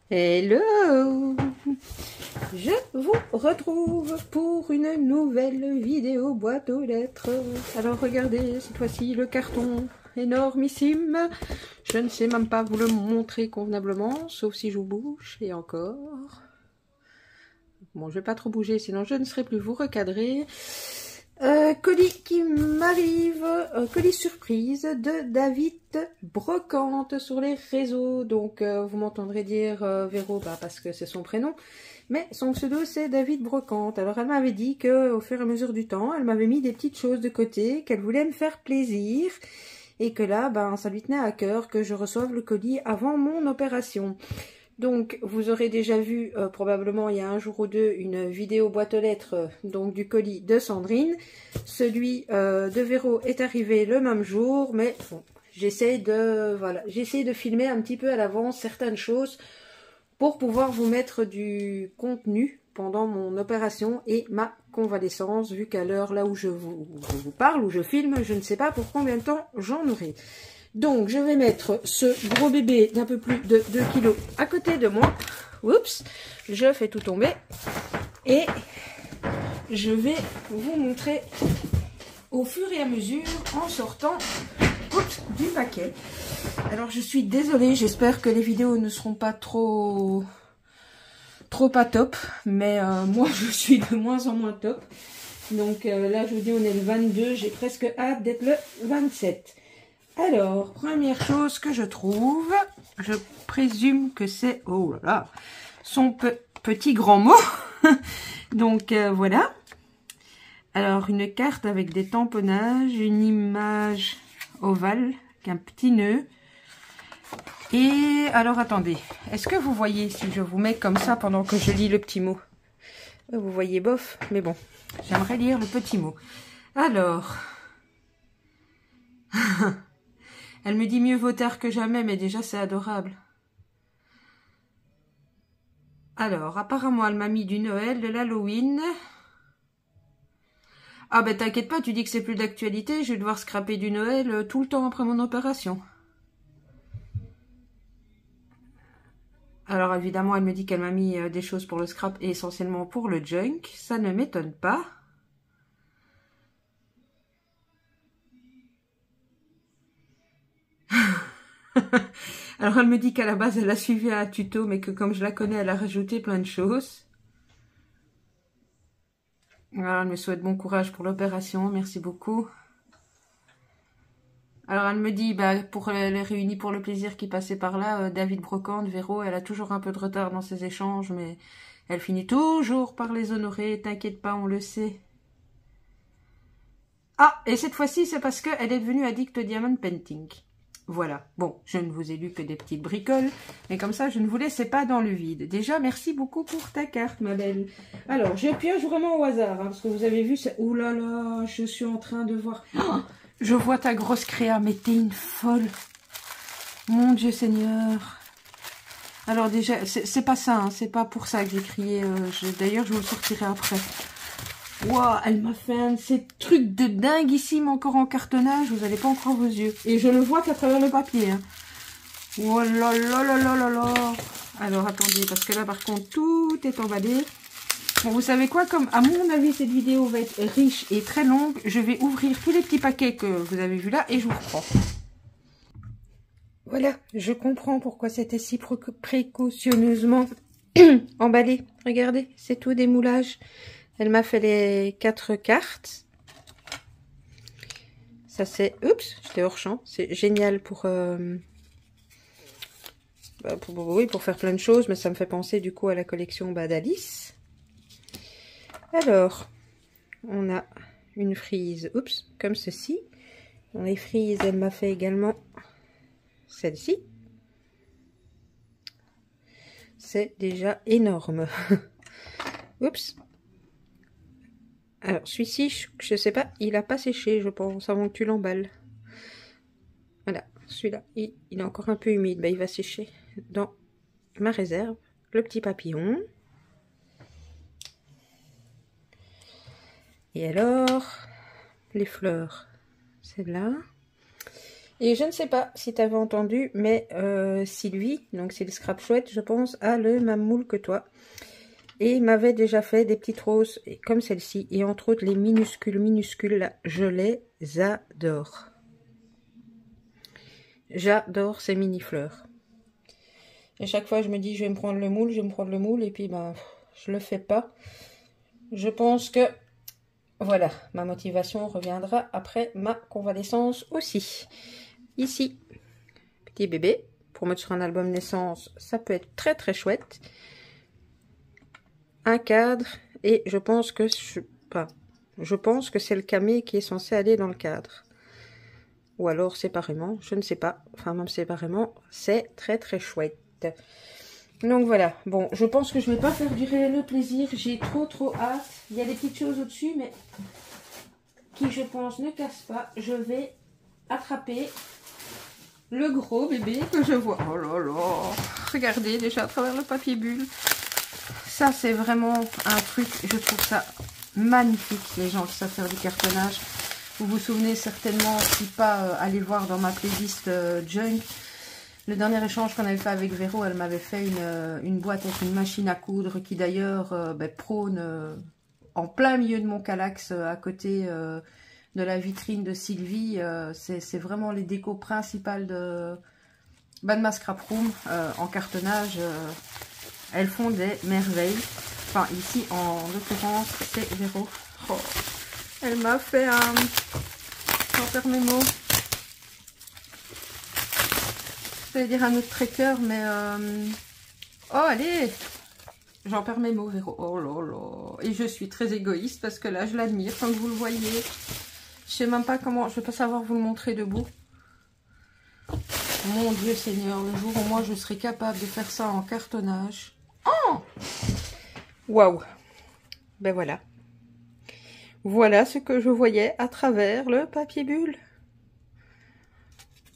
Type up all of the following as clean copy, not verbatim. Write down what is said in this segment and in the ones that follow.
Hello! Je vous retrouve pour une nouvelle vidéo boîte aux lettres. Alors regardez, cette fois-ci le carton énormissime. Je ne sais même pas vous le montrer convenablement, sauf si je vous bouge, et encore. Bon, je vais pas trop bouger, sinon je ne serai plus vous recadrer. Colis qui m'arrive, colis surprise de David Brocante sur les réseaux. Donc vous m'entendrez dire Véro, parce que c'est son prénom, mais son pseudo c'est David Brocante. Alors elle m'avait dit que au fur et à mesure du temps, elle m'avait mis des petites choses de côté, qu'elle voulait me faire plaisir, et que là, ça lui tenait à cœur que je reçoive le colis avant mon opération. Donc, vous aurez déjà vu, probablement il y a un jour ou deux, une vidéo boîte aux lettres donc du colis de Sandrine. Celui de Véro est arrivé le même jour, mais bon, j'essaie de filmer un petit peu à l'avance certaines choses pour pouvoir vous mettre du contenu pendant mon opération et ma convalescence, vu qu'à l'heure là où je vous parle, où je filme, je ne sais pas pour combien de temps j'en aurai. Donc, je vais mettre ce gros bébé d'un peu plus de 2 kg à côté de moi. Oups, je fais tout tomber. Et je vais vous montrer au fur et à mesure en sortant du paquet. Alors, je suis désolée, j'espère que les vidéos ne seront pas trop pas top. Mais moi, je suis de moins en moins top. Donc là, je vous dis, on est le 22. J'ai presque hâte d'être le 27. Alors, première chose que je trouve, je présume que c'est, oh là là, son petit grand mot. Donc voilà. Alors, une carte avec des tamponnages, une image ovale, avec un petit nœud. Et alors, attendez, est-ce que vous voyez si je vous mets comme ça pendant que je lis le petit mot? Vous voyez bof, mais bon, j'aimerais lire le petit mot. Alors... Elle me dit mieux vaut tard que jamais, mais déjà c'est adorable. Alors, apparemment, elle m'a mis du Noël, de l'Halloween. Ah ben t'inquiète pas, tu dis que c'est plus d'actualité, je vais devoir scraper du Noël tout le temps après mon opération. Alors évidemment, elle me dit qu'elle m'a mis des choses pour le scrap et essentiellement pour le junk. Ça ne m'étonne pas. Alors elle me dit qu'à la base elle a suivi un tuto, mais que comme je la connais, elle a rajouté plein de choses. Alors elle me souhaite bon courage pour l'opération, merci beaucoup. Alors elle me dit, pour les réunis pour le plaisir qui passait par là, David Brocante, Véro, elle a toujours un peu de retard dans ses échanges, mais elle finit toujours par les honorer, t'inquiète pas, on le sait. Ah, et cette fois-ci, c'est parce qu'elle est devenue addict au diamond painting. Voilà. Bon, je ne vous ai lu que des petites bricoles, mais comme ça, je ne vous laissais pas dans le vide. Déjà, merci beaucoup pour ta carte, ma belle. Alors, je pioche vraiment au hasard, parce que vous avez vu, c'est... Ouh là là, je suis en train de voir... Oh, je vois ta grosse créa, mais t'es une folle. Mon Dieu Seigneur. Alors déjà, c'est pas ça, hein, c'est pas pour ça que j'ai crié. D'ailleurs, je vous le sortirai après. Waouh, elle m'a fait un de ces trucs de dinguissime encore en cartonnage, vous n'allez pas en croire vos yeux. Et je le vois qu'à travers le papier. Hein. Oh là là là là là là. Alors attendez, parce que là par contre tout est emballé. Bon, vous savez quoi, comme à mon avis cette vidéo va être riche et très longue, je vais ouvrir tous les petits paquets que vous avez vus là et je vous reprends. Voilà, je comprends pourquoi c'était si précautionneusement emballé. Regardez, c'est tout des moulages. Elle m'a fait les 4 cartes. Ça c'est... Oups, j'étais hors champ. C'est génial pour faire plein de choses. Mais ça me fait penser du coup à la collection d'Alice. Alors, on a une frise, oups, comme ceci. Dans les frises, elle m'a fait également celle-ci. C'est déjà énorme. Oups. Alors, celui-ci, je sais pas, il a pas séché, je pense, avant que tu l'emballes. Voilà, celui-là, il est encore un peu humide. Il va sécher dans ma réserve. Le petit papillon. Et alors, les fleurs, celle-là. Et je ne sais pas si tu avais entendu, mais Sylvie, donc c'est le scrap chouette, je pense, a le même moule que toi. Et m'avait déjà fait des petites roses comme celle-ci. Et entre autres, les minuscules, là, je les adore. J'adore ces mini-fleurs. Et chaque fois, je me dis, je vais me prendre le moule, et puis, ben, je le fais pas. Je pense que, voilà, ma motivation reviendra après ma convalescence aussi. Ici, petit bébé, pour mettre sur un album naissance, ça peut être très très chouette. Un cadre, et je pense que c'est le camé qui est censé aller dans le cadre. Ou alors séparément, je ne sais pas. Enfin, même séparément, c'est très très chouette. Donc voilà, bon, je pense que je ne vais pas faire durer le plaisir. J'ai trop hâte. Il y a des petites choses au-dessus, mais qui, je pense, ne cassent pas. Je vais attraper le gros bébé que je vois. Oh là là, regardez déjà à travers le papier bulle. Ça, c'est vraiment un truc, je trouve ça magnifique, les gens qui savent faire du cartonnage. Vous vous souvenez certainement, si pas, allez voir dans ma playlist Junk. Le dernier échange qu'on avait fait avec Véro, elle m'avait fait une boîte avec une machine à coudre qui d'ailleurs prône en plein milieu de mon calax, à côté de la vitrine de Sylvie. C'est vraiment les décos principales de ma scrap room en cartonnage. Elles font des merveilles. Enfin, ici, en l'occurrence, c'est Véro. Oh, elle m'a fait un... J'en perds mes mots. Je vais dire un autre tracker, mais... Oh, allez! J'en perds mes mots, Véro. Oh là là. Et je suis très égoïste parce que là, je l'admire, comme vous le voyez. Je sais même pas comment... Je vais pas savoir vous le montrer debout. Mon Dieu Seigneur, le jour où moi, je serai capable de faire ça en cartonnage... Oh! Waouh! Ben voilà. Voilà ce que je voyais à travers le papier bulle.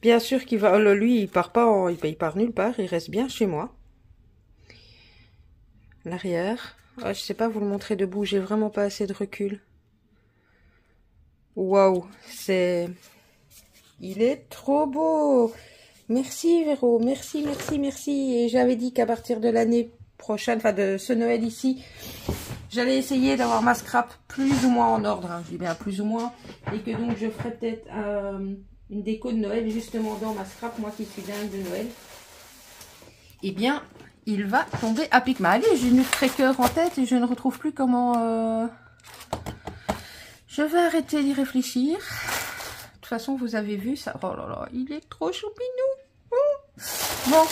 Bien sûr qu'il va... Lui, il part pas, il part nulle part. Il reste bien chez moi. L'arrière. Oh, je sais pas vous le montrer debout. J'ai vraiment pas assez de recul. Waouh! C'est... Il est trop beau! Merci Véro. Merci. Et j'avais dit qu'à partir de l'année prochaine, enfin de ce Noël ici, j'allais essayer d'avoir ma scrap plus ou moins en ordre, hein. Je dis bien plus ou moins, et que donc je ferai peut-être une déco de Noël justement dans ma scrap, moi qui suis dingue de Noël. Eh bien, il va tomber à pic. Mais allez, j'ai une tracker en tête et je ne retrouve plus comment... Je vais arrêter d'y réfléchir. De toute façon, vous avez vu ça. Oh là là, il est trop choupinou. Bon,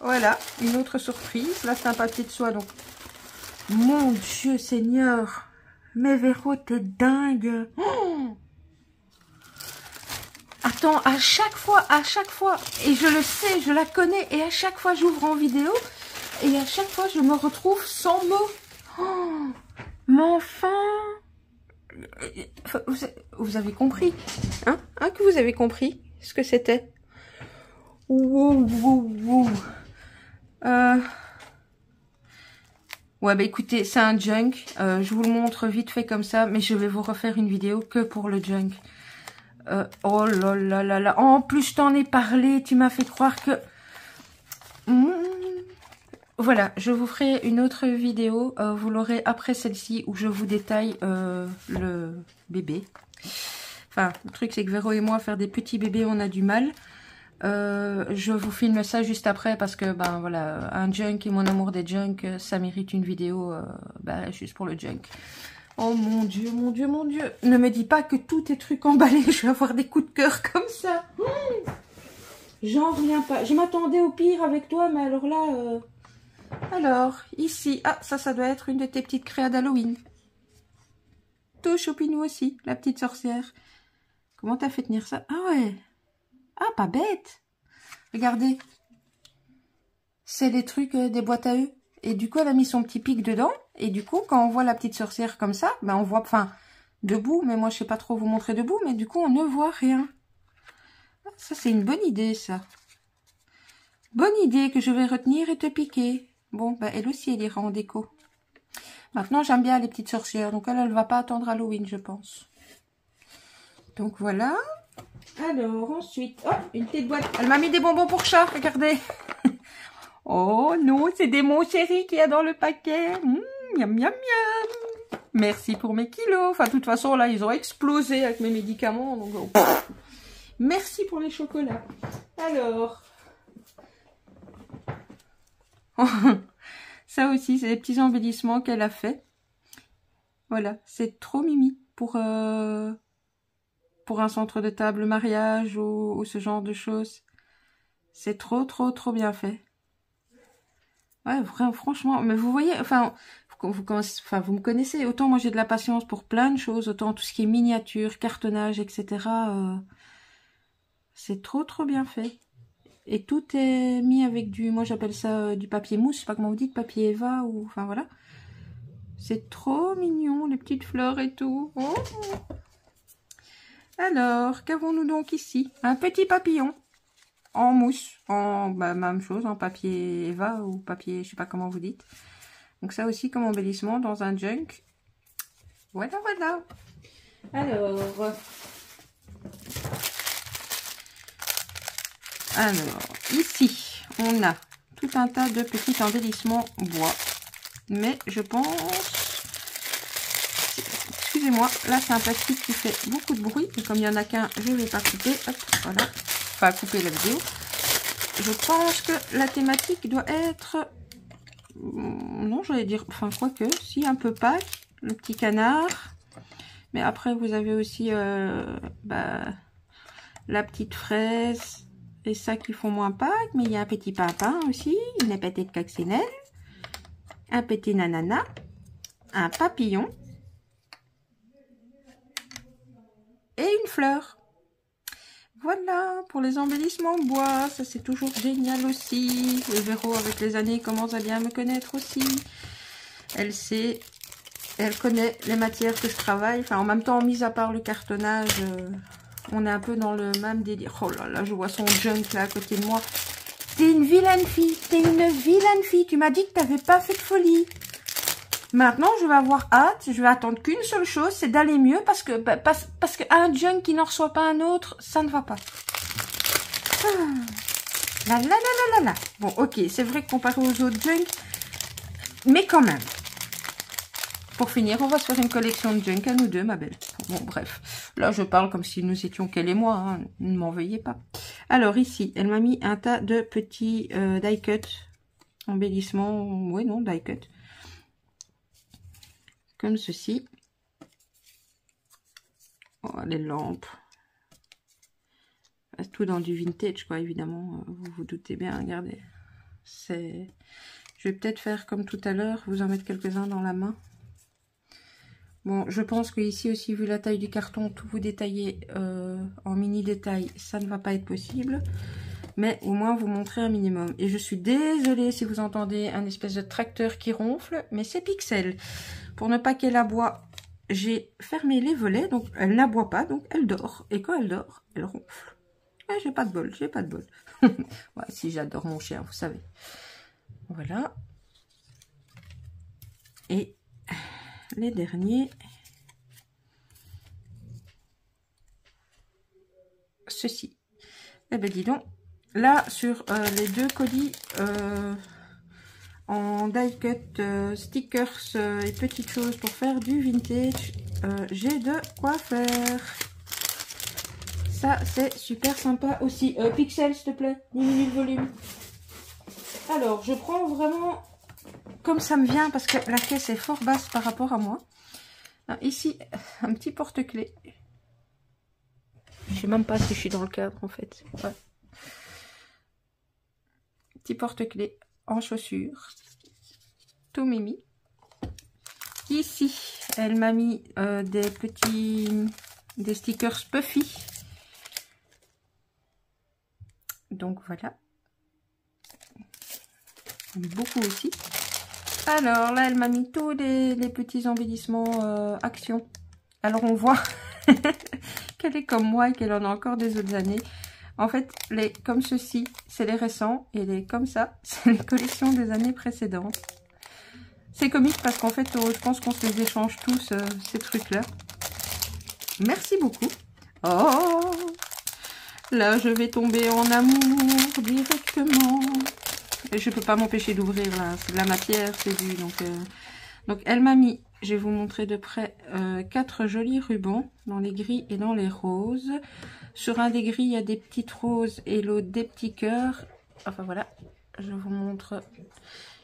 voilà, une autre surprise. Là, c'est un papier de soie, donc... Mon Dieu Seigneur, mais Véro, t'es dingue. Oh, attends, à chaque fois, et je le sais, je la connais, et à chaque fois j'ouvre en vidéo, et à chaque fois je me retrouve sans mots. Oh, mais enfin, vous avez compris, hein, que vous avez compris ce que c'était. Wow. Ouais, bah écoutez, c'est un junk. Je vous le montre vite fait comme ça, mais je vais vous refaire une vidéo que pour le junk. Oh là là là là. En plus, je t'en ai parlé. Tu m'as fait croire que... Voilà, je vous ferai une autre vidéo. Vous l'aurez après celle-ci où je vous détaille le bébé. Enfin, le truc, c'est que Véro et moi, faire des petits bébés, on a du mal. Je vous filme ça juste après parce que ben voilà, un junk et mon amour des junk, ça mérite une vidéo juste pour le junk. Oh mon Dieu, ne me dis pas que tous tes trucs emballés, je vais avoir des coups de cœur comme ça. J'en reviens pas. Je m'attendais au pire avec toi, mais alors là alors ici, ça doit être une de tes petites créas d'Halloween. Tout choupinou aussi, la petite sorcière. Comment t'as fait tenir ça? Ah ouais. Ah, pas bête. Regardez. C'est les trucs des boîtes à œufs. Et du coup, elle a mis son petit pic dedans. Et du coup, quand on voit la petite sorcière comme ça, ben on voit, enfin, debout. Mais moi, je sais pas trop vous montrer debout. Mais du coup, on ne voit rien. Ça, c'est une bonne idée, ça. Bonne idée que je vais retenir et te piquer. Bon, ben, elle aussi, elle ira en déco. Maintenant, j'aime bien les petites sorcières. Donc, elle va pas attendre Halloween, je pense. Donc, voilà. Alors, ensuite, oh, une petite boîte. Elle m'a mis des bonbons pour chat, regardez. Oh non, c'est des Mon Chéri qu'il y a dans le paquet. Miam, miam, miam. Merci pour mes kilos. Enfin, de toute façon, là, ils ont explosé avec mes médicaments. Donc, oh. Merci pour les chocolats. Alors. Ça aussi, c'est des petits embellissements qu'elle a fait. Voilà, c'est trop mimi pour un centre de table mariage ou ce genre de choses. C'est trop bien fait. Ouais, vraiment, franchement, mais vous voyez, enfin, vous me connaissez, autant moi j'ai de la patience pour plein de choses, autant tout ce qui est miniature, cartonnage, etc. C'est trop bien fait. Et tout est mis avec du, moi j'appelle ça du papier mousse, je sais pas comment vous dites, papier Eva, ou, enfin voilà. C'est trop mignon, les petites fleurs et tout. Oh. Alors, qu'avons-nous donc ici? Un petit papillon en mousse, en même chose, en papier Eva ou papier, je sais pas comment vous dites. Donc ça aussi comme embellissement dans un junk. Voilà. Alors, ici, on a tout un tas de petits embellissements bois. Mais je pense... Excusez-moi, là c'est un plastique qui fait beaucoup de bruit. Et comme il n'y en a qu'un, je ne vais pas couper. Hop, voilà. Pas couper la vidéo. Je pense que la thématique doit être... Non, j'allais dire... Enfin, quoique, si, un peu Pâques. Le petit canard. Mais après, vous avez aussi la petite fraise. Et ça qui font moins Pâques. Mais il y a un petit papin aussi. Une petite coccinelle. Un petit nanana. Un papillon. Et une fleur. Voilà, pour les embellissements en bois, ça c'est toujours génial aussi. Le Véro avec les années commence à bien me connaître aussi. Elle sait, elle connaît les matières que je travaille. Enfin, en même temps, mis à part le cartonnage, on est un peu dans le même délire. Oh là là, je vois son junk là à côté de moi. T'es une vilaine fille, tu m'as dit que t'avais pas fait de folie. Maintenant, je vais avoir hâte, je vais attendre qu'une seule chose, c'est d'aller mieux parce que un junk qui n'en reçoit pas un autre, ça ne va pas. Là. Bon, ok, c'est vrai que comparé aux autres junks, mais quand même. Pour finir, on va se faire une collection de junk à nous deux, ma belle. Bon, bref. Là, je parle comme si nous étions qu'elle et moi, hein. Ne m'en veuillez pas. Alors, ici, elle m'a mis un tas de petits die cut, embellissements, oui, non, die cut. Comme ceci. Oh, les lampes. Tout dans du vintage, quoi, évidemment. Vous vous doutez bien, regardez. Je vais peut-être faire comme tout à l'heure, vous en mettre quelques-uns dans la main. Bon, je pense que ici aussi, vu la taille du carton, tout vous détailler en mini détail, ça ne va pas être possible. Mais au moins vous montrer un minimum. Et je suis désolée si vous entendez un espèce de tracteur qui ronfle, mais c'est Pixel. Pour ne pas qu'elle aboie, j'ai fermé les volets, donc elle n'aboie pas, donc elle dort. Et quand elle dort, elle ronfle. Ouais, j'ai pas de bol, ouais, si j'adore mon chien, vous savez. Voilà. Et les derniers. Ceci. Eh ben dis donc. Là, sur les deux colis en die cut, stickers et petites choses pour faire du vintage, j'ai de quoi faire. Ça, c'est super sympa aussi. Pixel, s'il te plaît, diminue le volume. Alors, je prends vraiment comme ça me vient parce que la caisse est fort basse par rapport à moi. Alors, ici, un petit porte-clés. Je sais même pas si je suis dans le cadre en fait. Ouais. Petit porte-clés en chaussures. Tout mimi. Ici, elle m'a mis des stickers Puffy. Donc voilà. Beaucoup aussi. Alors là, elle m'a mis tous les petits embellissements Action. Alors on voit qu'elle est comme moi et qu'elle en a encore des autres années. En fait, les comme ceci, c'est les récents. Et les comme ça, c'est les collections des années précédentes. C'est comique parce qu'en fait, je pense qu'on se les échange tous, ces trucs-là. Merci beaucoup. Oh! Là, je vais tomber en amour directement. Et je peux pas m'empêcher d'ouvrir là. C'est de la matière, c'est du... Donc elle m'a mis, je vais vous montrer de près, 4 jolis rubans dans les gris et dans les roses. Sur un des gris, il y a des petites roses et l'autre des petits cœurs. Enfin voilà, je vous montre.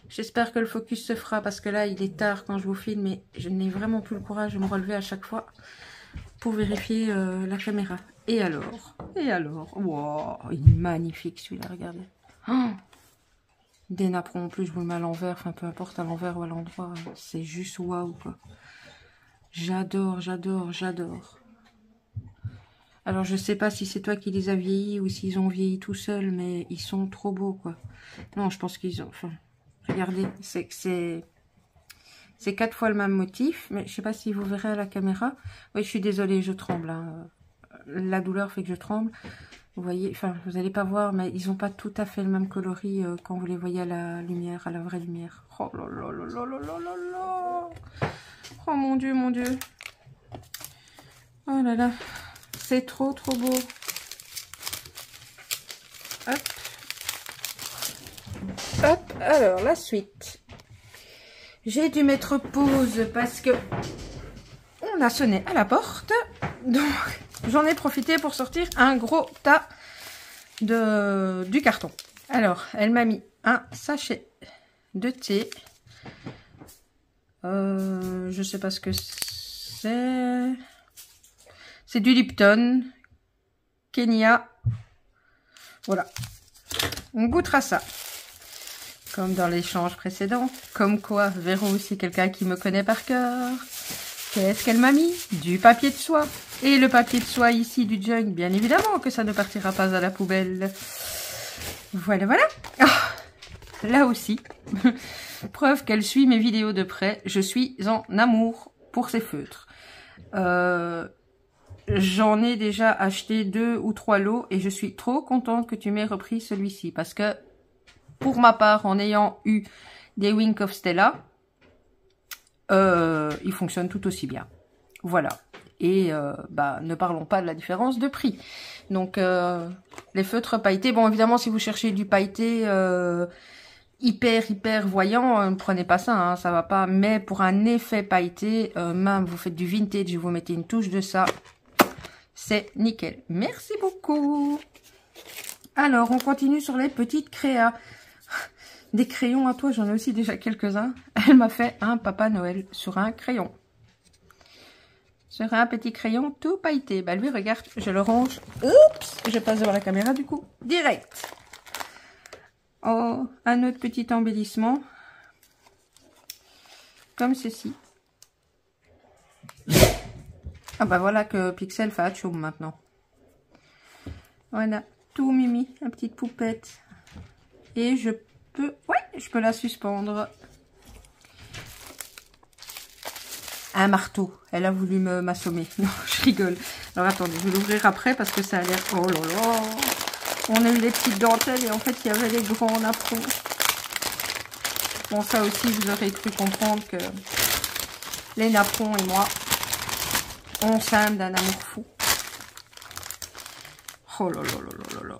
J'espère que le focus se fera parce que là, il est tard quand je vous filme et je n'ai vraiment plus le courage de me relever à chaque fois pour vérifier la caméra. Et alors, wow, il est magnifique celui-là, regardez. Oh, des napperons en plus, je vous le mets à l'envers, enfin peu importe à l'envers ou à l'endroit, c'est juste waouh quoi. J'adore, j'adore, j'adore. Alors je sais pas si c'est toi qui les as vieillis ou s'ils ont vieilli tout seuls, mais ils sont trop beaux quoi. Non, je pense qu'ils ont, enfin, regardez, c'est 4 fois le même motif, mais je sais pas si vous verrez à la caméra. Oui, je suis désolée, je tremble, hein. La douleur fait que je tremble. Vous voyez, enfin, vous n'allez pas voir, mais ils n'ont pas tout à fait le même coloris quand vous les voyez à la lumière, à la vraie lumière. Oh là là là là là là là là. Oh mon Dieu, mon Dieu. Oh là là. C'est trop, trop beau. Hop. Hop, alors, la suite. J'ai dû mettre pause parce que on a sonné à la porte. Donc, j'en ai profité pour sortir un gros tas du carton. Alors, elle m'a mis un sachet de thé. Je sais pas ce que c'est. C'est du Lipton. Kenya. Voilà. On goûtera ça. Comme dans l'échange précédent. Comme quoi, Véro, c'est quelqu'un qui me connaît par cœur. Qu'est-ce qu'elle m'a mis? Du papier de soie. Et le papier de soie ici du junk, bien évidemment que ça ne partira pas à la poubelle. Voilà, voilà. Oh, là aussi, preuve qu'elle suit mes vidéos de près. Je suis en amour pour ces feutres. J'en ai déjà acheté 2 ou 3 lots et je suis trop contente que tu m'aies repris celui-ci. Parce que, pour ma part, en ayant eu des Wink of Stella, il fonctionne tout aussi bien. Voilà. Et ne parlons pas de la différence de prix. Donc les feutres pailletés, bon évidemment si vous cherchez du pailleté hyper voyant, ne prenez pas ça, hein, ça va pas. Mais pour un effet pailleté, même vous faites du vintage, vous mettez une touche de ça, c'est nickel. Merci beaucoup. Alors on continue sur les petites créas. Des crayons à toi, j'en ai aussi déjà quelques-uns. Elle m'a fait un Papa Noël sur un crayon. Sur un petit crayon tout pailleté. Bah lui, regarde, je le range. Oups, je passe devant la caméra du coup. Direct. Oh, un autre petit embellissement. Comme ceci. Ah bah voilà que Pixel fait atchoum maintenant. Voilà, tout mimi, la petite poupette. Et je peux la suspendre. Un marteau. Elle a voulu m'assommer. Non, je rigole. Alors attendez, je vais l'ouvrir après parce que ça a l'air... Oh là là. On a eu les petites dentelles et en fait il y avait les grands napperons. Bon, ça aussi vous aurez cru comprendre que les napperons et moi, on s'aime d'un amour fou. Oh là là là là là.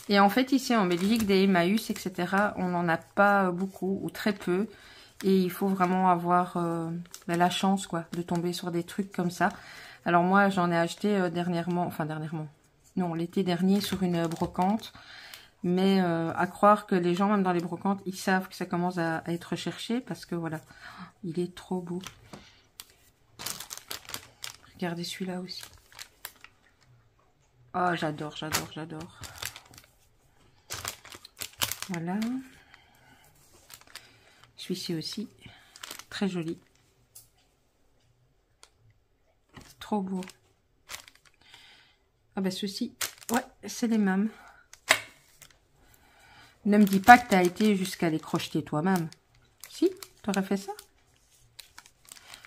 Et en fait ici en Belgique, des Emmaüs, etc., on n'en a pas beaucoup ou très peu. Et il faut vraiment avoir la chance quoi, de tomber sur des trucs comme ça. Alors moi j'en ai acheté dernièrement, non l'été dernier sur une brocante. Mais à croire que les gens même dans les brocantes, ils savent que ça commence à être recherché. Parce que voilà, il est trop beau. Regardez celui-là aussi. Oh j'adore, j'adore, j'adore. Voilà. Celui-ci aussi, très joli. Trop beau. Ah ben ceux-ci, ouais, c'est les mêmes. Ne me dis pas que tu as été jusqu'à les crocheter toi-même. Si, tu aurais fait ça.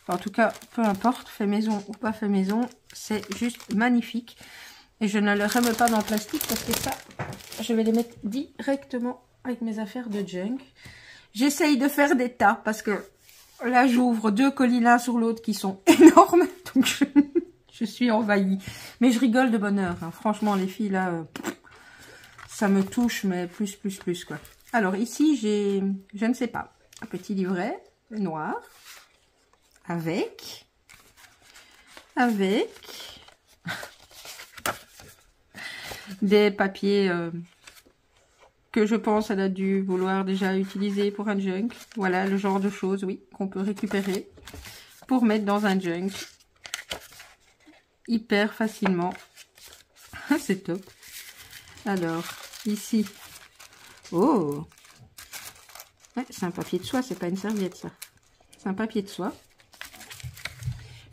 Enfin, en tout cas, peu importe, fait maison ou pas fait maison, c'est juste magnifique. Et je ne le remets pas dans le plastique parce que ça, je vais les mettre directement avec mes affaires de junk. J'essaye de faire des tas parce que là, j'ouvre 2 colis l'un sur l'autre qui sont énormes. Donc, Je suis envahie. Mais je rigole de bonheur. Hein. Franchement, les filles, là, ça me touche, mais plus, quoi. Alors, ici, j'ai, je ne sais pas, un petit livret noir avec des papiers que je pense elle a dû vouloir déjà utiliser pour un junk. Voilà, le genre de choses, oui, qu'on peut récupérer pour mettre dans un junk hyper facilement. C'est top. Alors, ici, oh, ouais, c'est un papier de soie, c'est pas une serviette ça. C'est un papier de soie.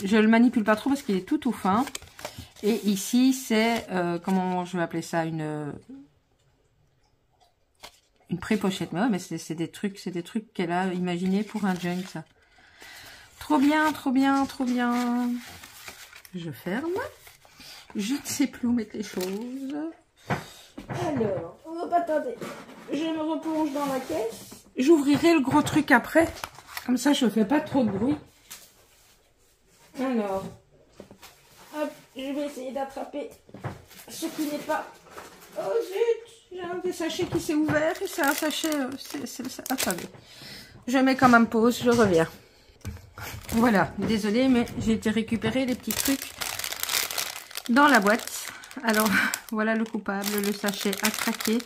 Je le manipule pas trop parce qu'il est tout fin. Et ici, c'est, comment je vais appeler ça, une pré-pochette. Mais ouais, mais c'est des trucs qu'elle a imaginé pour un junk, ça. Trop bien, trop bien, trop bien. Je ferme. Je ne sais plus où mettre les choses. Alors, hop, attendez. Je me replonge dans la caisse. J'ouvrirai le gros truc après. Comme ça, je ne fais pas trop de bruit. Alors, hop, je vais essayer d'attraper ce qui n'est pas... Oh zut, j'ai un des sachets qui s'est ouvert et c'est un sachet... Attendez, je mets quand même pause, je reviens. Voilà, désolée, mais j'ai été récupérer les petits trucs dans la boîte. Alors, voilà le coupable, le sachet à craquer.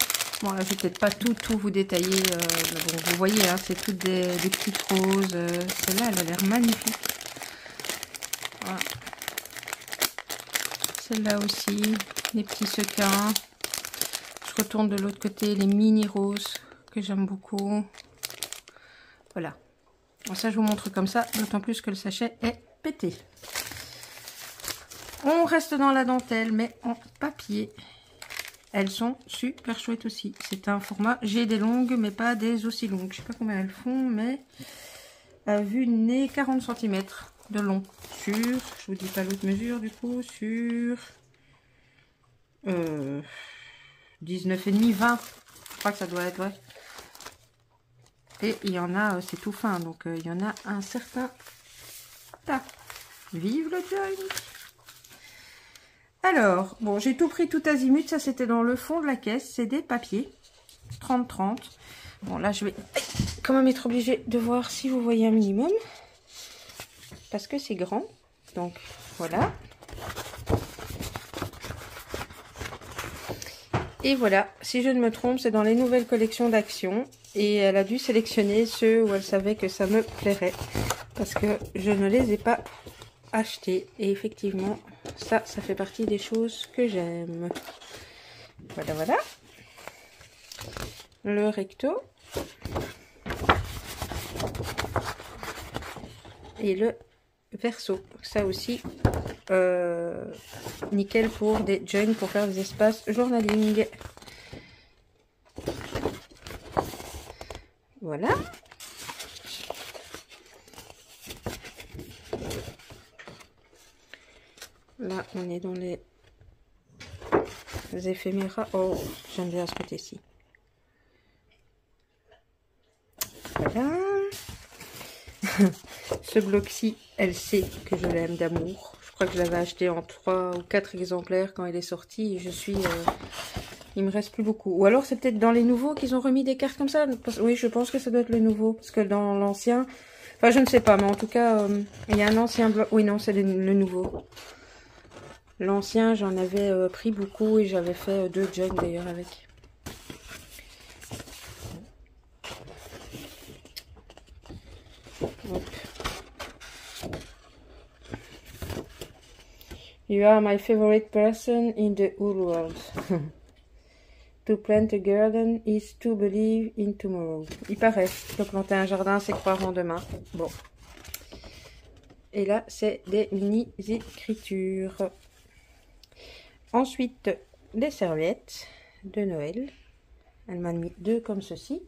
Bon, là, je vais peut-être pas tout vous détailler. Mais bon, vous voyez, hein, c'est toutes des petites roses. Celle-là, elle a l'air magnifique. Voilà. Celle-là aussi, les petits sequins. Je retourne de l'autre côté, les mini roses que j'aime beaucoup. Voilà. Bon, ça, je vous montre comme ça, d'autant plus que le sachet est pété. On reste dans la dentelle, mais en papier. Elles sont super chouettes aussi. C'est un format, j'ai des longues, mais pas des aussi longues. Je sais pas combien elles font, mais à vue de nez, 40 cm de long. Sur, je vous dis pas l'autre mesure du coup, sur 19,5, 20. Je crois que ça doit être, ouais. Et il y en a, c'est tout fin, donc il y en a un certain tas. Vive le junk! Alors, bon, j'ai tout pris tout azimut, ça c'était dans le fond de la caisse, c'est des papiers, 30-30. Bon, là je vais quand même être obligée de voir si vous voyez un minimum, parce que c'est grand, donc voilà. Et voilà, si je ne me trompe, c'est dans les nouvelles collections d'Action, et elle a dû sélectionner ceux où elle savait que ça me plairait, parce que je ne les ai pas achetés, et effectivement... Ça fait partie des choses que j'aime. Voilà, voilà. Le recto. Et le verso. Ça aussi, nickel pour des joints, pour faire des espaces journaling. Voilà. Là, on est dans les éphéméras. Oh, j'aime bien ce côté-ci. Voilà. Ce bloc-ci, elle sait que je l'aime d'amour. Je crois que je l'avais acheté en 3 ou 4 exemplaires quand il est sorti. Et je suis... il me reste plus beaucoup. Ou alors, c'est peut-être dans les nouveaux qu'ils ont remis des cartes comme ça. Oui, je pense que ça doit être le nouveau. Parce que dans l'ancien... Enfin, je ne sais pas. Mais en tout cas, il y a un ancien bloc... Oui, non, c'est le nouveau. L'ancien, j'en avais pris beaucoup et j'avais fait 2 jugs d'ailleurs avec. Hop. You are my favorite person in the whole world. To plant a garden is to believe in tomorrow. Il paraît que planter un jardin, c'est croire en demain. Bon. Et là, c'est des mini-écritures. Ensuite, des serviettes de Noël. Elle m'a mis 2 comme ceci.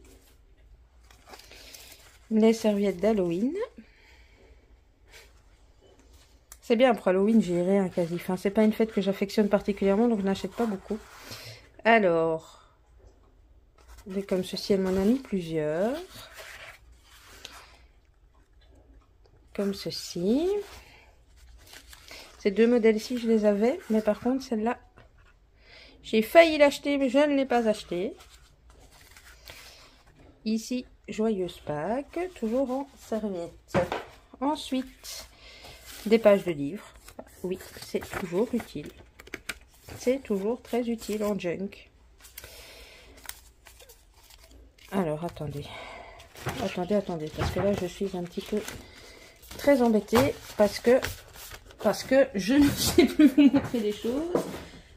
Les serviettes d'Halloween. C'est bien, pour Halloween, j'ai rien quasi. Enfin, c'est pas une fête que j'affectionne particulièrement, donc je n'achète pas beaucoup. Alors, des comme ceci, elle m'en a mis plusieurs. Comme ceci. Ces deux modèles-ci, je les avais. Mais par contre, celle-là, j'ai failli l'acheter, mais je ne l'ai pas acheté. Ici, Joyeuse Pâques, toujours en serviette. Ensuite, des pages de livres. Oui, c'est toujours utile. C'est toujours très utile en junk. Alors, attendez. Attendez, parce que là, je suis un petit peu très embêtée, parce que je ne sais plus vous montrer les choses.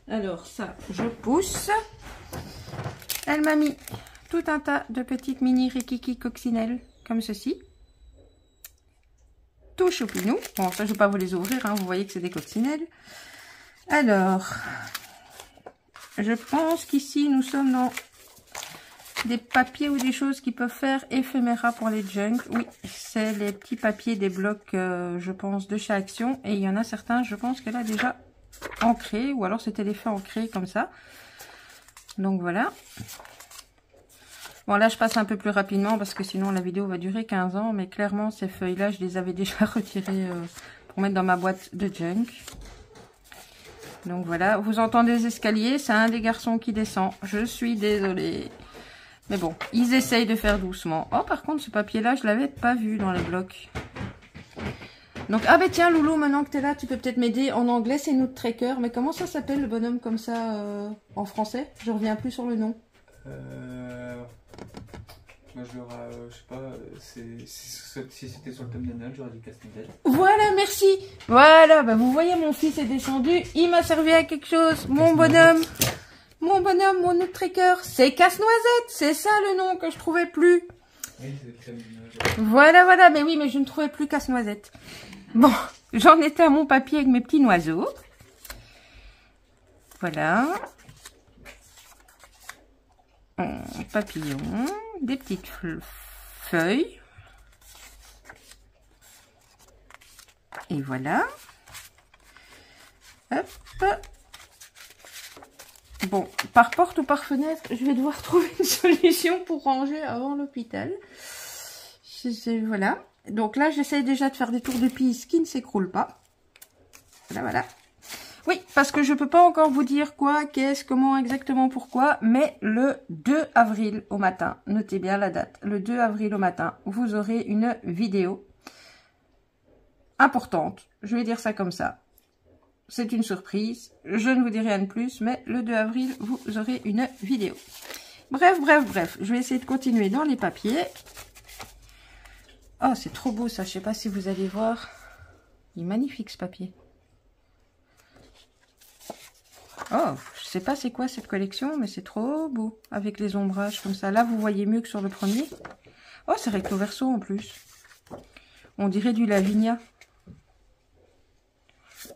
Alors, ça, je pousse. Elle m'a mis tout un tas de petites mini rikiki coccinelles, comme ceci. Tout choupinou. Bon, ça, je ne vais pas vous les ouvrir, hein, vous voyez que c'est des coccinelles. Alors, je pense qu'ici, nous sommes dans des papiers ou des choses qui peuvent faire éphéméra pour les junk. Oui, c'est les petits papiers des blocs, je pense, de chez Action. Et il y en a certains, je pense qu'elle a déjà ancré, ou alors c'était l'effet ancré comme ça. Donc voilà. Bon, là, je passe un peu plus rapidement parce que sinon la vidéo va durer 15 ans. Mais clairement, ces feuilles-là, je les avais déjà retirées pour mettre dans ma boîte de junk. Donc voilà, vous entendez les escaliers, c'est un des garçons qui descend. Je suis désolée. Mais bon, ils essayent de faire doucement. Oh, par contre, ce papier-là, je l'avais pas vu dans les blocs. Donc, ah ben tiens, Loulou, maintenant que tu es là, tu peux peut-être m'aider. En anglais, c'est Note Tracker. Mais comment ça s'appelle, le bonhomme comme ça, en français? Je reviens plus sur le nom. Moi, je sais pas, si c'était sur le thumbnail, j'aurais dit casse-noisette. Voilà, merci. Voilà, bah vous voyez, mon fils est descendu. Il m'a servi à quelque chose. Mon bonhomme, mon Note Tracker, c'est Casse-Noisette. C'est ça le nom que je trouvais plus. Oui, c'est le Voilà, mais oui, mais je ne trouvais plus Casse-Noisette. Bon, j'en étais à mon papier avec mes petits noiseaux. Voilà. Papillon, des petites feuilles. Et voilà. Hop. Bon, par porte ou par fenêtre, je vais devoir trouver une solution pour ranger avant l'hôpital. Voilà. Donc là, j'essaye déjà de faire des tours de piste qui ne s'écroulent pas. Voilà. Oui, parce que je ne peux pas encore vous dire quoi, qu'est-ce, comment, exactement, pourquoi, mais le 2 avril au matin, notez bien la date, le 2 avril au matin, vous aurez une vidéo importante, je vais dire ça comme ça. C'est une surprise, je ne vous dis rien de plus, mais le 2 avril, vous aurez une vidéo. Bref, je vais essayer de continuer dans les papiers. Oh, c'est trop beau ça, je ne sais pas si vous allez voir. Il est magnifique ce papier. Oh, je sais pas c'est quoi cette collection, mais c'est trop beau. Avec les ombrages comme ça. Là, vous voyez mieux que sur le premier. Oh, c'est recto verso en plus. On dirait du Lavinia.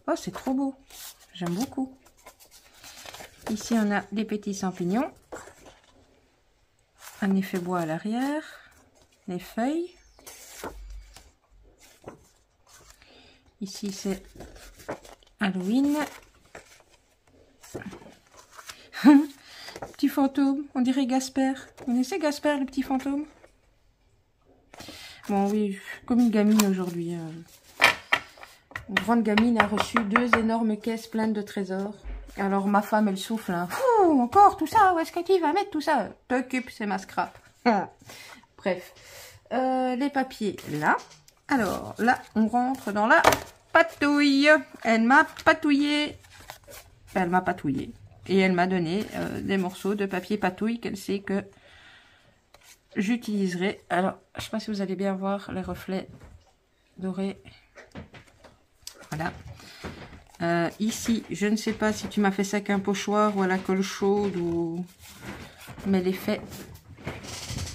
Oh, c'est trop beau. J'aime beaucoup. Ici, on a des petits champignons. Un effet bois à l'arrière. Les feuilles. Ici, c'est Halloween. Petit fantôme, on dirait Gasper. Vous connaissez Gasper, le petit fantôme? Bon, oui, comme une gamine aujourd'hui. Une grande gamine a reçu 2 énormes caisses pleines de trésors. Alors ma femme, elle souffle. Hein. Ouh, encore tout ça, où est-ce que tu vas mettre tout ça? T'occupe, c'est ma scrap. Bref, les papiers là. Alors là, on rentre dans la patouille. Elle m'a patouillé. Elle m'a patouillé. Et elle m'a donné des morceaux de papier patouille qu'elle sait que j'utiliserai. Alors, je ne sais pas si vous allez bien voir les reflets dorés. Voilà. Ici, je ne sais pas si tu m'as fait ça qu'un pochoir ou à la colle chaude ou... Mais l'effet...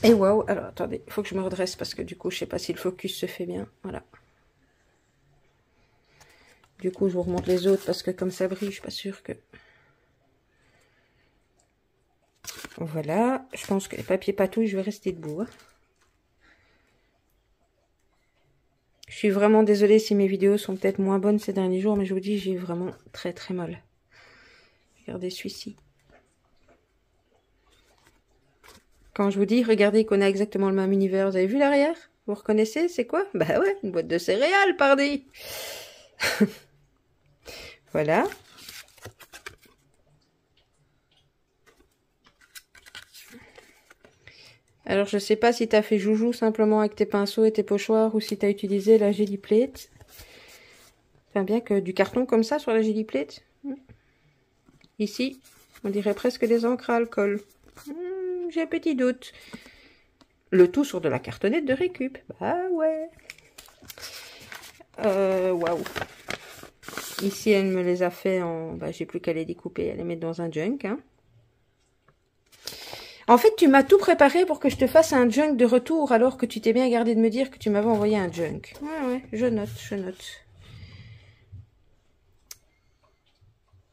Et waouh. Alors, attendez, il faut que je me redresse parce que du coup, je ne sais pas si le focus se fait bien. Voilà. Du coup, je vous remonte les autres parce que comme ça brille, je ne suis pas sûre que... Voilà, je pense que les papiers patouilles, je vais rester debout. Hein. Je suis vraiment désolée si mes vidéos sont peut-être moins bonnes ces derniers jours, mais je vous dis, j'ai vraiment très très mal. Regardez celui-ci. Quand je vous dis, regardez qu'on a exactement le même univers, vous avez vu l'arrière? Vous reconnaissez, c'est quoi? Bah ouais, une boîte de céréales, pardi. Voilà. Alors, je sais pas si tu as fait joujou simplement avec tes pinceaux et tes pochoirs ou si tu as utilisé la Gelly Plate. Enfin, bien que du carton comme ça sur la Gelly Plate. Ici, on dirait presque des encres à alcool. J'ai un petit doute. Le tout sur de la cartonnette de récup. Bah ouais. Waouh. Ici, elle me les a fait en... Bah, j'ai plus qu'à les découper, à les mettre dans un junk. Hein. En fait, tu m'as tout préparé pour que je te fasse un junk de retour, alors que tu t'es bien gardé de me dire que tu m'avais envoyé un junk. Ouais, je note, je note.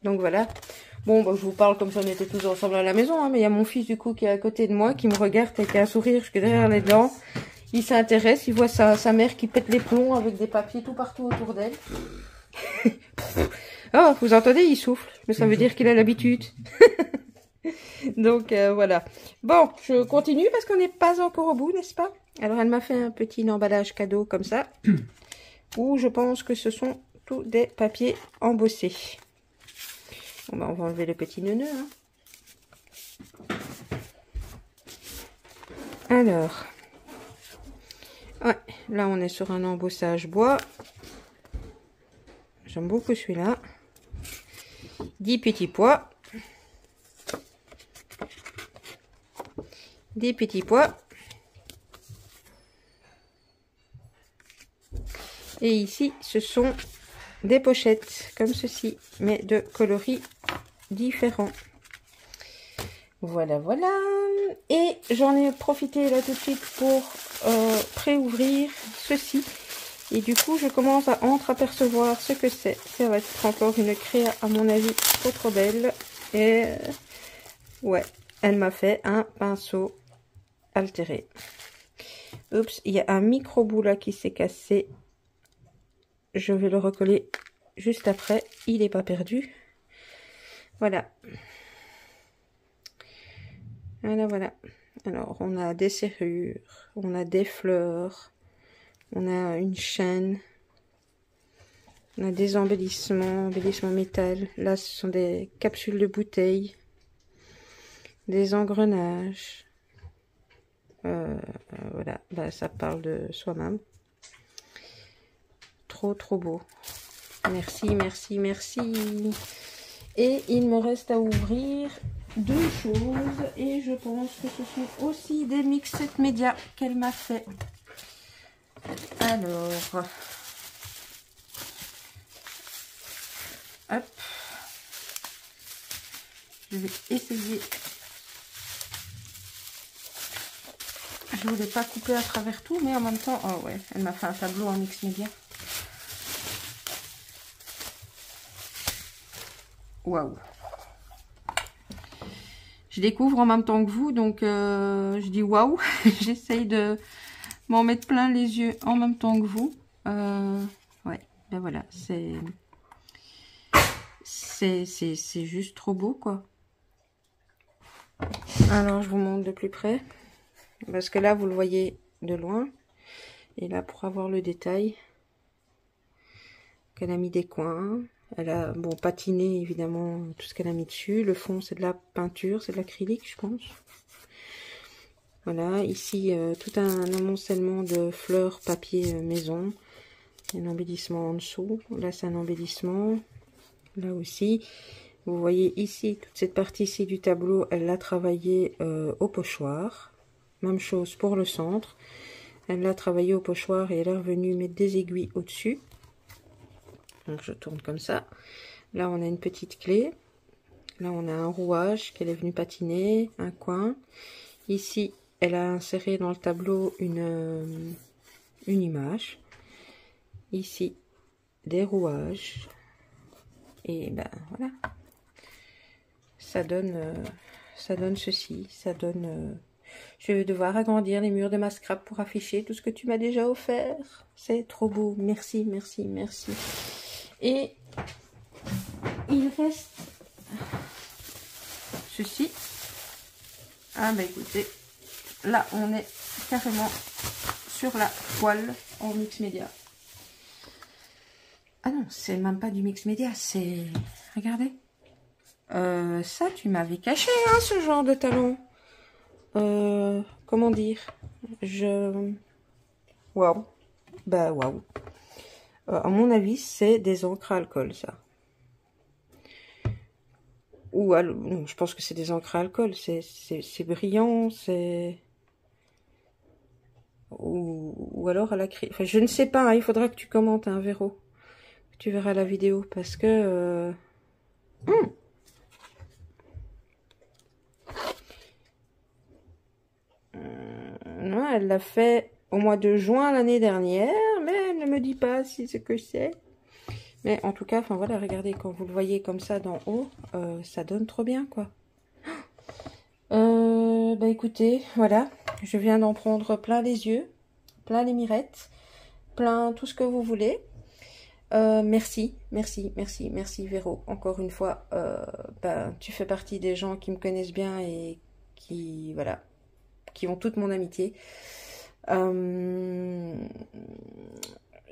Donc voilà. Bon, bah, je vous parle comme si on était tous ensemble à la maison, hein, mais il y a mon fils du coup qui est à côté de moi, qui me regarde avec un sourire jusque derrière les dents. Il s'intéresse, il voit sa mère qui pète les plombs avec des papiers tout partout autour d'elle. Oh, vous entendez, il souffle, mais ça veut dire qu'il a l'habitude. Donc voilà. Bon, je continue parce qu'on n'est pas encore au bout, n'est-ce pas? Alors elle m'a fait un petit emballage cadeau comme ça, où je pense que ce sont tous des papiers embossés. Bon, bah, on va enlever le petit neuneu. Hein. Alors, ouais, là on est sur un embossage bois. J'aime beaucoup celui-là. 10 petits pois. 10 petits pois. Et ici, ce sont des pochettes comme ceci, mais de coloris différents. Voilà, voilà. Et j'en ai profité là tout de suite pour pré-ouvrir ceci. Et du coup, je commence à entreapercevoir ce que c'est. Ça va être encore une créa, à mon avis, trop belle. Et ouais, elle m'a fait un pinceau altéré. Oups, il y a un micro bout là qui s'est cassé. Je vais le recoller juste après. Il n'est pas perdu. Voilà. Voilà, voilà. Alors, on a des serrures, on a des fleurs, on a une chaîne, on a des embellissements métal. Là, ce sont des capsules de bouteilles, des engrenages. Voilà, là, ça parle de soi-même. Trop beau. Merci, merci, merci. Et il me reste à ouvrir deux choses. Et je pense que ce sont aussi des mixed médias qu'elle m'a fait. Alors, hop. Je vais essayer. Je voulais pas couper à travers tout, mais en même temps, oh ouais, elle m'a fait un tableau en mix média. Waouh. Je découvre en même temps que vous, donc je dis waouh. J'essaye de m'en mettre plein les yeux en même temps que vous. Ouais, ben voilà, c'est juste trop beau, quoi. Alors, je vous montre de plus près. Parce que là, vous le voyez de loin. Et là, pour avoir le détail, qu'elle a mis des coins. Elle a, bon, patiné, évidemment, tout ce qu'elle a mis dessus. Le fond, c'est de la peinture, c'est de l'acrylique, je pense. Voilà, ici, tout un amoncellement de fleurs, papier maison. Un embellissement en dessous. Là, c'est un embellissement. Là aussi. Vous voyez ici, toute cette partie-ci du tableau, elle l'a travaillé au pochoir. Même chose pour le centre. Elle l'a travaillé au pochoir et elle est revenue mettre des aiguilles au-dessus. Donc je tourne comme ça. Là on a une petite clé. Là on a un rouage qu'elle est venue patiner, un coin. Ici elle a inséré dans le tableau une image. Ici des rouages. Et ben voilà. Ça donne ceci. Ça donne... Je vais devoir agrandir les murs de ma scrap pour afficher tout ce que tu m'as déjà offert. C'est trop beau. Merci, merci, merci. Et il reste ceci. Ah bah écoutez, là on est carrément sur la toile en mix média. Ah non, c'est même pas du mix média, c'est... Regardez. Ça, tu m'avais caché, hein, ce genre de talon. Comment dire? Waouh. Bah, waouh. À mon avis, c'est des encres à alcool, ça. Ou, non, je pense que c'est des encres à alcool. C'est brillant, c'est... Ou alors à la crise. Enfin, je ne sais pas, hein, il faudra que tu commentes, hein, Véro. Tu verras la vidéo, parce que... Non, elle l'a fait au mois de juin l'année dernière, mais elle ne me dit pas si c'est que c'est. Mais en tout cas, enfin voilà, regardez, quand vous le voyez comme ça d'en haut, ça donne trop bien, quoi. Bah écoutez, voilà, je viens d'en prendre plein les yeux, plein les mirettes, plein tout ce que vous voulez. Merci Véro, encore une fois, ben, tu fais partie des gens qui me connaissent bien et qui, voilà, qui ont toute mon amitié.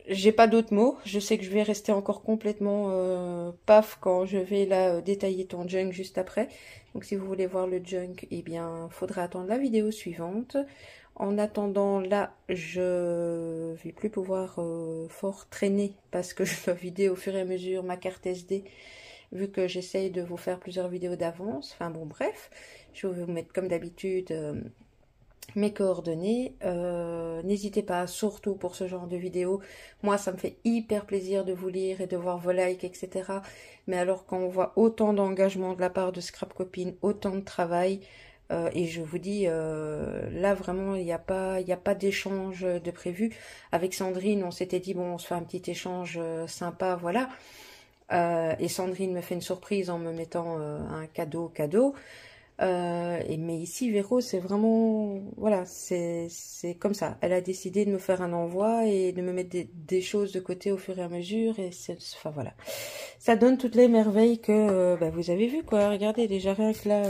J'ai pas d'autres mots, je sais que je vais rester encore complètement paf quand je vais là détailler ton junk juste après. Donc si vous voulez voir le junk, eh bien, faudra attendre la vidéo suivante. En attendant, là, je vais plus pouvoir fort traîner parce que je dois vider au fur et à mesure ma carte SD, vu que j'essaye de vous faire plusieurs vidéos d'avance. Enfin bon, bref, je vais vous mettre comme d'habitude mes coordonnées. N'hésitez pas, surtout pour ce genre de vidéo. Moi, ça me fait hyper plaisir de vous lire et de voir vos likes, etc. Mais alors, quand on voit autant d'engagement de la part de Scrap Copine, autant de travail... et je vous dis, là vraiment, il n'y a pas d'échange de prévu. Avec Sandrine, on s'était dit, bon, on se fait un petit échange sympa, voilà. Et Sandrine me fait une surprise en me mettant un cadeau. Mais ici, Véro, c'est vraiment, voilà, c'est comme ça. Elle a décidé de me faire un envoi et de me mettre des choses de côté au fur et à mesure. Et enfin voilà, ça donne toutes les merveilles que bah, vous avez vues, quoi. Regardez, déjà rien que là...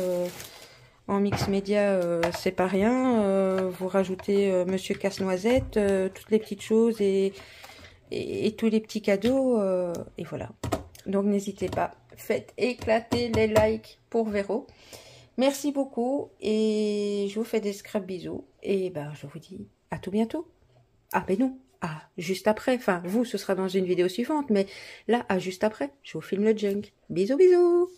En mix média, c'est pas rien. Vous rajoutez Monsieur Casse-Noisette, toutes les petites choses et tous les petits cadeaux. Et voilà. Donc n'hésitez pas. Faites éclater les likes pour Véro. Merci beaucoup. Et je vous fais des scrap bisous. Et ben, je vous dis à tout bientôt. Ah ben non. Ah, juste après. Enfin, vous, ce sera dans une vidéo suivante. Mais là, à juste après, je vous filme le junk. Bisous, bisous.